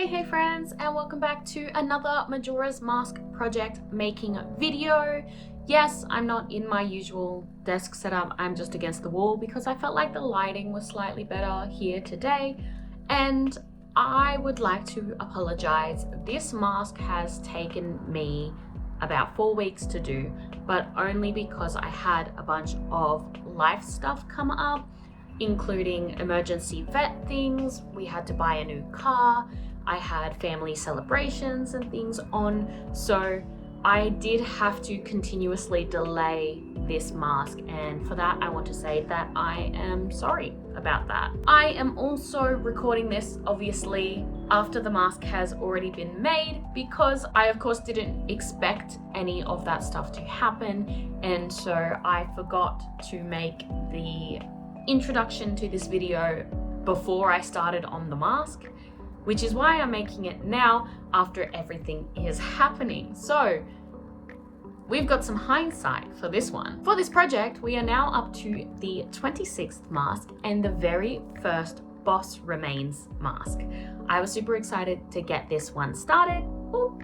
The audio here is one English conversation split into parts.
Hey friends, and welcome back to another Majora's Mask project making video. Yes, I'm not in my usual desk setup, I'm just against the wall because I felt like the lighting was slightly better here today, and I would like to apologize. This mask has taken me about 4 weeks to do, but only because I had a bunch of life stuff come up, including emergency vet things. We had to buy a new car. I had family celebrations and things on, so I did have to continuously delay this mask, and for that I want to say that I am sorry about that. I am also recording this obviously after the mask has already been made, because I of course didn't expect any of that stuff to happen, and so I forgot to make the introduction to this video before I started on the mask, which is why I'm making it now after everything is happening. So we've got some hindsight for this one. For this project, we are now up to the 26th mask and the very first boss remains mask. I was super excited to get this one started. Ooh.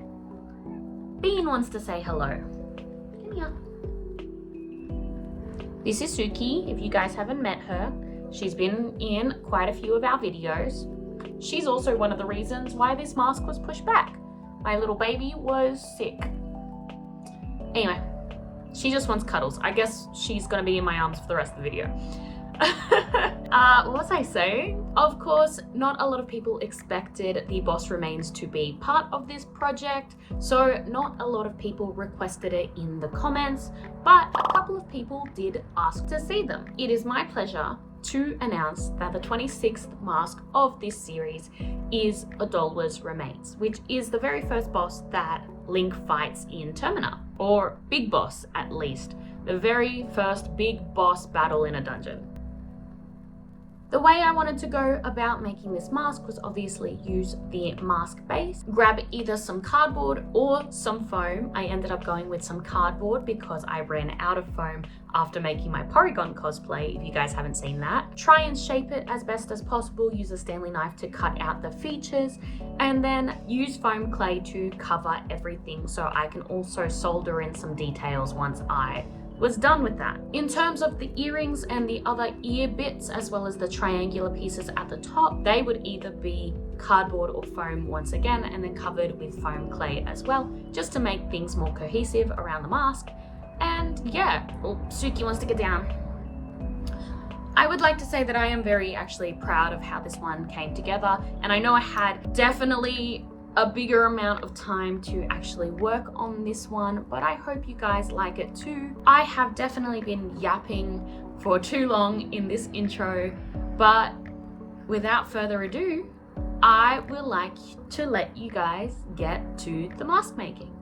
Bean wants to say hello. Come here. This is Suki, if you guys haven't met her. She's been in quite a few of our videos. She's also one of the reasons why this mask was pushed back. My little baby was sick. Anyway, she just wants cuddles. I guess she's gonna be in my arms for the rest of the video. What was I saying? Of course, not a lot of people expected the boss remains to be part of this project, so not a lot of people requested it in the comments, but a couple of people did ask to see them. It is my pleasure to announce that the 26th mask of this series is Odolwa's Remains, which is the very first boss that Link fights in Termina, or big boss at least, the very first big boss battle in a dungeon. The way I wanted to go about making this mask was obviously use the mask base, grab either some cardboard or some foam. I ended up going with some cardboard because I ran out of foam after making my Porygon cosplay, if you guys haven't seen that. Try and shape it as best as possible, use a Stanley knife to cut out the features, and then use foam clay to cover everything so I can also solder in some details once I was done with that. In terms of the earrings and the other ear bits, as well as the triangular pieces at the top, they would either be cardboard or foam once again, and then covered with foam clay as well, just to make things more cohesive around the mask. And yeah, well, Suki wants to get down. I would like to say that I am very actually proud of how this one came together, and I know I had definitely a bigger amount of time to actually work on this one, but I hope you guys like it too. I have definitely been yapping for too long in this intro, but without further ado, I would like to let you guys get to the mask making.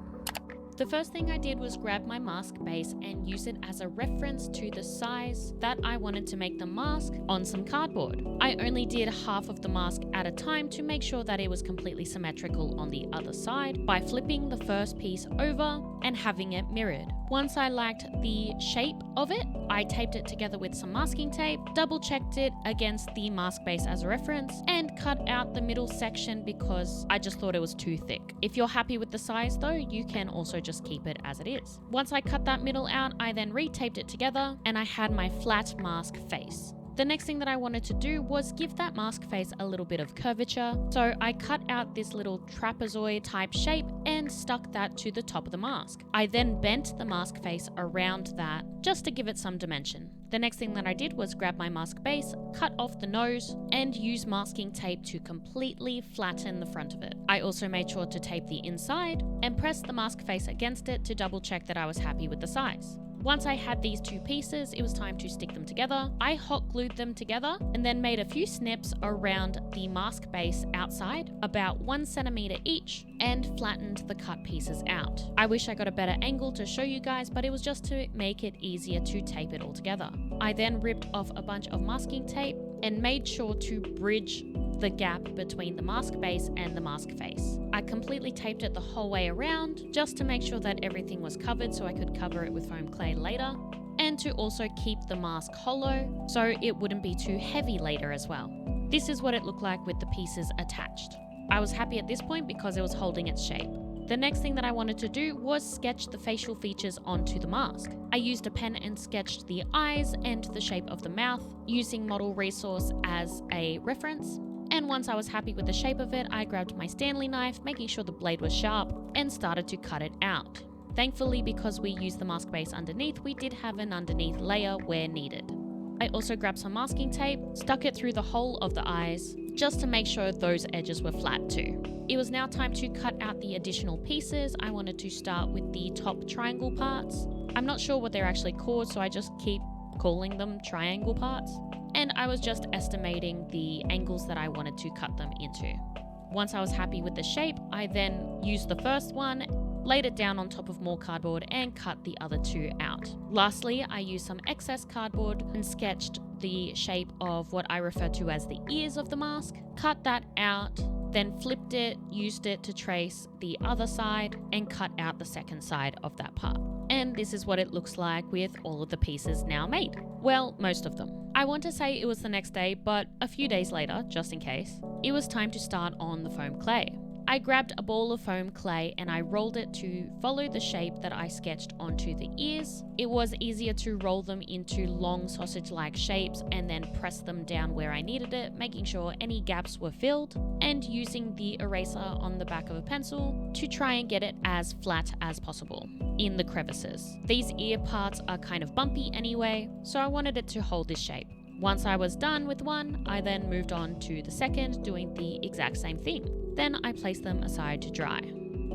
The first thing I did was grab my mask base and use it as a reference to the size that I wanted to make the mask on some cardboard. I only did half of the mask at a time to make sure that it was completely symmetrical on the other side by flipping the first piece over and having it mirrored. Once I liked the shape of it, I taped it together with some masking tape, double checked it against the mask base as a reference, and cut out the middle section because I just thought it was too thick. If you're happy with the size though, you can also just keep it as it is. Once I cut that middle out, I then retaped it together and I had my flat mask face. The next thing that I wanted to do was give that mask face a little bit of curvature, so I cut out this little trapezoid type shape and stuck that to the top of the mask. I then bent the mask face around that just to give it some dimension. The next thing that I did was grab my mask base, cut off the nose, and use masking tape to completely flatten the front of it. I also made sure to tape the inside and press the mask face against it to double check that I was happy with the size. Once I had these two pieces, it was time to stick them together. I hot glued them together and then made a few snips around the mask base outside, about 1 centimeter each, and flattened the cut pieces out. I wish I got a better angle to show you guys, but it was just to make it easier to tape it all together. I then ripped off a bunch of masking tape and made sure to bridge the gap between the mask base and the mask face. I completely taped it the whole way around just to make sure that everything was covered so I could cover it with foam clay later, and to also keep the mask hollow so it wouldn't be too heavy later as well. This is what it looked like with the pieces attached. I was happy at this point because it was holding its shape. The next thing that I wanted to do was sketch the facial features onto the mask. I used a pen and sketched the eyes and the shape of the mouth using model resource as a reference. And once I was happy with the shape of it, I grabbed my Stanley knife, making sure the blade was sharp, and started to cut it out. Thankfully, because we used the mask base underneath, we did have an underneath layer where needed. I also grabbed some masking tape, stuck it through the hole of the eyes, just to make sure those edges were flat too. It was now time to cut out the additional pieces. I wanted to start with the top triangle parts. I'm not sure what they're actually called, so I just keep calling them triangle parts. And I was just estimating the angles that I wanted to cut them into. Once I was happy with the shape, I then used the first one, laid it down on top of more cardboard, and cut the other two out. Lastly, I used some excess cardboard and sketched the shape of what I refer to as the ears of the mask, cut that out, then flipped it, used it to trace the other side, and cut out the second side of that part. And this is what it looks like with all of the pieces now made. Well, most of them. I want to say it was the next day, but a few days later, just in case, it was time to start on the foam clay. I grabbed a ball of foam clay and I rolled it to follow the shape that I sketched onto the ears. It was easier to roll them into long sausage-like shapes and then press them down where I needed it, making sure any gaps were filled, and using the eraser on the back of a pencil to try and get it as flat as possible in the crevices. These ear parts are kind of bumpy anyway, so I wanted it to hold this shape. Once I was done with one, I then moved on to the second, doing the exact same thing. Then I placed them aside to dry.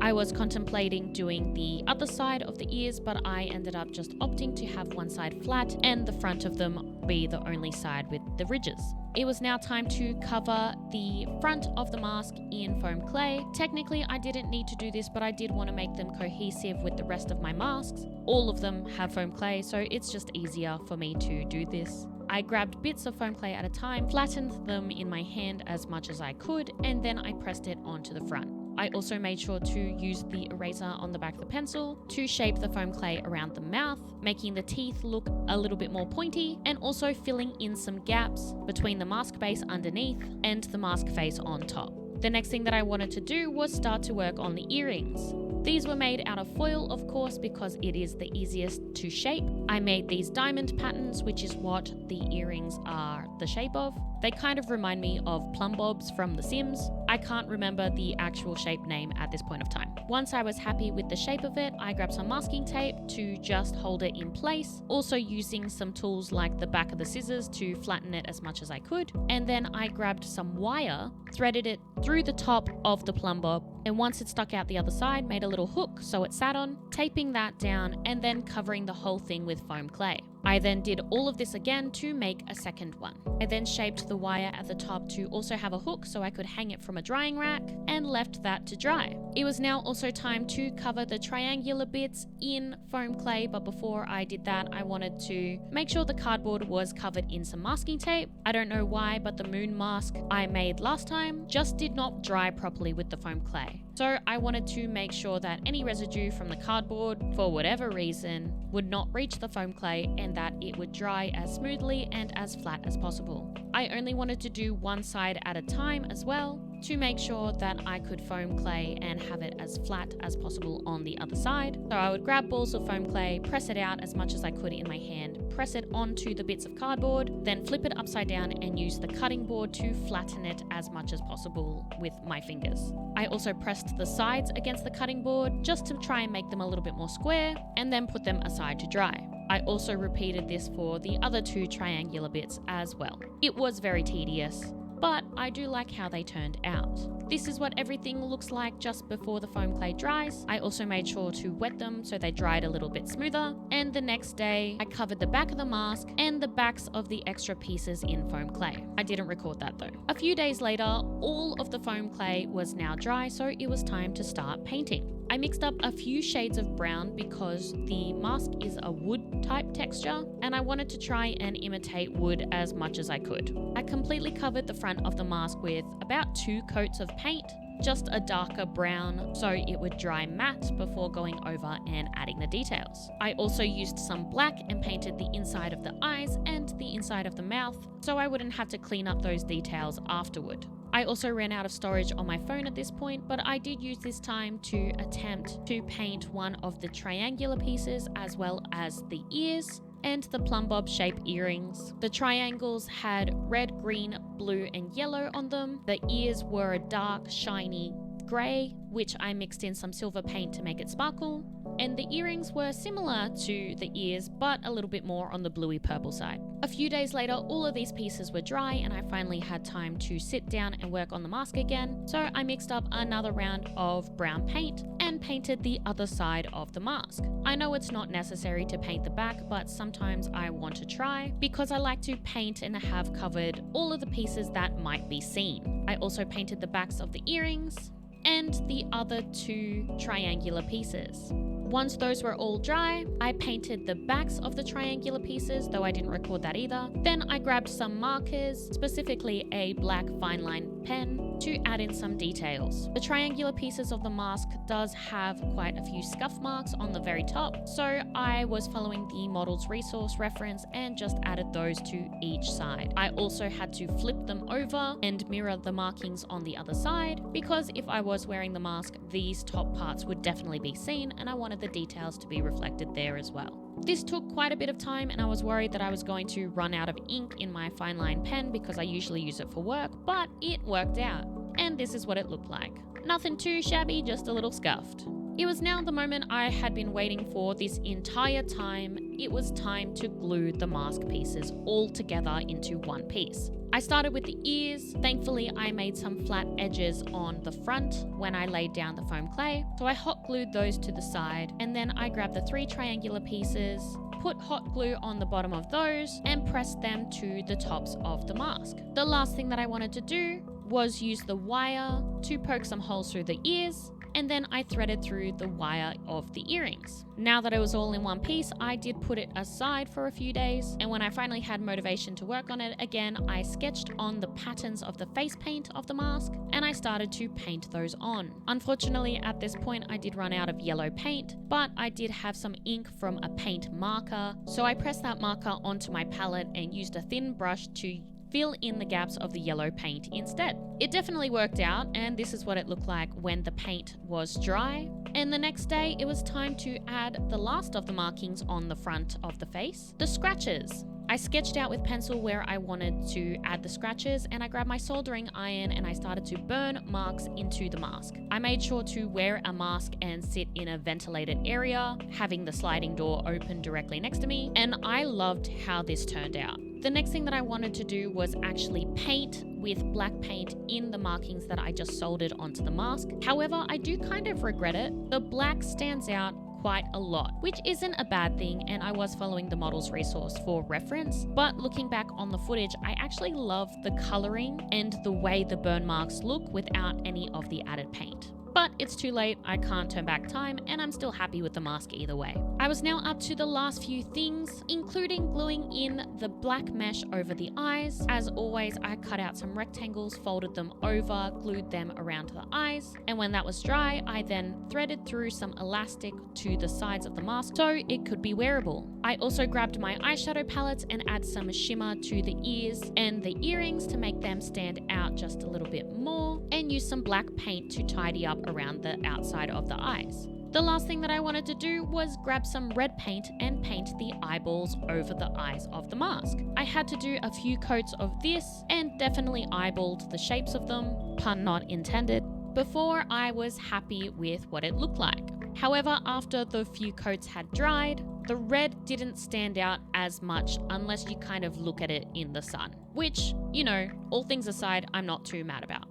I was contemplating doing the other side of the ears, but I ended up just opting to have one side flat and the front of them be the only side with the ridges. It was now time to cover the front of the mask in foam clay. Technically, I didn't need to do this, but I did want to make them cohesive with the rest of my masks. All of them have foam clay, so it's just easier for me to do this. I grabbed bits of foam clay at a time, flattened them in my hand as much as I could, and then I pressed it onto the front. I also made sure to use the eraser on the back of the pencil to shape the foam clay around the mouth, making the teeth look a little bit more pointy, and also filling in some gaps between the mask base underneath and the mask face on top. The next thing that I wanted to do was start to work on the earrings. These were made out of foil, of course, because it is the easiest to shape. I made these diamond patterns, which is what the earrings are the shape of. They kind of remind me of plumb bobs from The Sims. I can't remember the actual shape name at this point of time. Once I was happy with the shape of it, I grabbed some masking tape to just hold it in place, also using some tools like the back of the scissors to flatten it as much as I could. And then I grabbed some wire, threaded it through the top of the plumb bob, and once it stuck out the other side, made a little hook so it sat on, taping that down and then covering the whole thing with foam clay. I then did all of this again to make a second one. I then shaped the wire at the top to also have a hook so I could hang it from a drying rack, and left that to dry. It was now also time to cover the triangular bits in foam clay, but before I did that, I wanted to make sure the cardboard was covered in some masking tape. I don't know why, but the moon mask I made last time just did not dry properly with the foam clay. So I wanted to make sure that any residue from the cardboard, for whatever reason, would not reach the foam clay and that it would dry as smoothly and as flat as possible. I only wanted to do one side at a time as well, to make sure that I could foam clay and have it as flat as possible on the other side. So I would grab balls of foam clay, press it out as much as I could in my hand, press it onto the bits of cardboard, then flip it upside down and use the cutting board to flatten it as much as possible with my fingers. I also pressed the sides against the cutting board just to try and make them a little bit more square, and then put them aside to dry. I also repeated this for the other two triangular bits as well. It was very tedious, but I do like how they turned out. This is what everything looks like just before the foam clay dries. I also made sure to wet them so they dried a little bit smoother, and the next day I covered the back of the mask and the backs of the extra pieces in foam clay. I didn't record that though. A few days later, all of the foam clay was now dry, so it was time to start painting. I mixed up a few shades of brown because the mask is a wood type texture and I wanted to try and imitate wood as much as I could. I completely covered the front of the mask with about 2 coats of paint, just a darker brown so it would dry matte before going over and adding the details. I also used some black and painted the inside of the eyes and the inside of the mouth so I wouldn't have to clean up those details afterward. I also ran out of storage on my phone at this point, but I did use this time to attempt to paint one of the triangular pieces as well as the ears and the plum bob shape earrings. The triangles had red, green, blue, and yellow on them. The ears were a dark, shiny grey, which I mixed in some silver paint to make it sparkle. And the earrings were similar to the ears, but a little bit more on the bluey purple side. A few days later, all of these pieces were dry and I finally had time to sit down and work on the mask again. So I mixed up another round of brown paint and painted the other side of the mask. I know it's not necessary to paint the back, but sometimes I want to try because I like to paint and have covered all of the pieces that might be seen. I also painted the backs of the earrings and the other two triangular pieces. Once those were all dry, I painted the backs of the triangular pieces, though I didn't record that either. Then I grabbed some markers, specifically a black fine line pen, to add in some details. The triangular pieces of the mask does have quite a few scuff marks on the very top, so I was following the model's resource reference and just added those to each side. I also had to flip them over and mirror the markings on the other side, because if I was wearing the mask, these top parts would definitely be seen and I wanted the details to be reflected there as well. This took quite a bit of time and I was worried that I was going to run out of ink in my fine line pen because I usually use it for work, but it worked out. And this is what it looked like. Nothing too shabby, just a little scuffed. It was now the moment I had been waiting for this entire time. It was time to glue the mask pieces all together into one piece. I started with the ears. Thankfully, I made some flat edges on the front when I laid down the foam clay. So I hot glued those to the side, and then I grabbed the 3 triangular pieces, put hot glue on the bottom of those, and pressed them to the tops of the mask. The last thing that I wanted to do was use the wire to poke some holes through the ears, and then I threaded through the wire of the earrings. Now that it was all in one piece, I did put it aside for a few days, and when I finally had motivation to work on it again, I sketched on the patterns of the face paint of the mask, and I started to paint those on. Unfortunately, at this point, I did run out of yellow paint, but I did have some ink from a paint marker, so I pressed that marker onto my palette and used a thin brush to fill in the gaps of the yellow paint instead. It definitely worked out, and this is what it looked like when the paint was dry. And the next day, it was time to add the last of the markings on the front of the face, the scratches. I sketched out with pencil where I wanted to add the scratches, and I grabbed my soldering iron and I started to burn marks into the mask. I made sure to wear a mask and sit in a ventilated area, having the sliding door open directly next to me, and I loved how this turned out. The next thing that I wanted to do was actually paint with black paint in the markings that I just soldered onto the mask. However, I do kind of regret it. The black stands out quite a lot, which isn't a bad thing, and I was following the model's resource for reference. But looking back on the footage, I actually love the coloring and the way the burn marks look without any of the added paint. But it's too late, I can't turn back time, and I'm still happy with the mask either way. I was now up to the last few things, including gluing in the black mesh over the eyes. As always, I cut out some rectangles, folded them over, glued them around the eyes, and when that was dry, I then threaded through some elastic to the sides of the mask so it could be wearable. I also grabbed my eyeshadow palettes and add some shimmer to the ears and the earrings to make them stand out just a little bit more, and use some black paint to tidy up around the outside of the eyes. The last thing that I wanted to do was grab some red paint and paint the eyeballs over the eyes of the mask. I had to do a few coats of this and definitely eyeballed the shapes of them, pun not intended, before I was happy with what it looked like. However, after the few coats had dried, the red didn't stand out as much unless you kind of look at it in the sun, which, you know, all things aside, I'm not too mad about.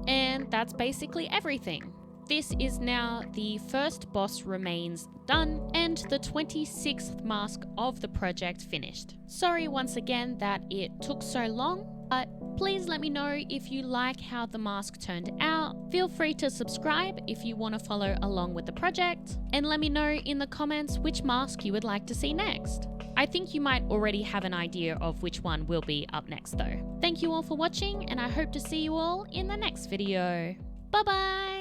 And that's basically everything. This is now the first boss remains done and the 26th mask of the project finished. Sorry once again that it took so long, but please let me know if you like how the mask turned out. Feel free to subscribe if you want to follow along with the project, and let me know in the comments which mask you would like to see next. I think you might already have an idea of which one will be up next though. Thank you all for watching, and I hope to see you all in the next video. Bye bye!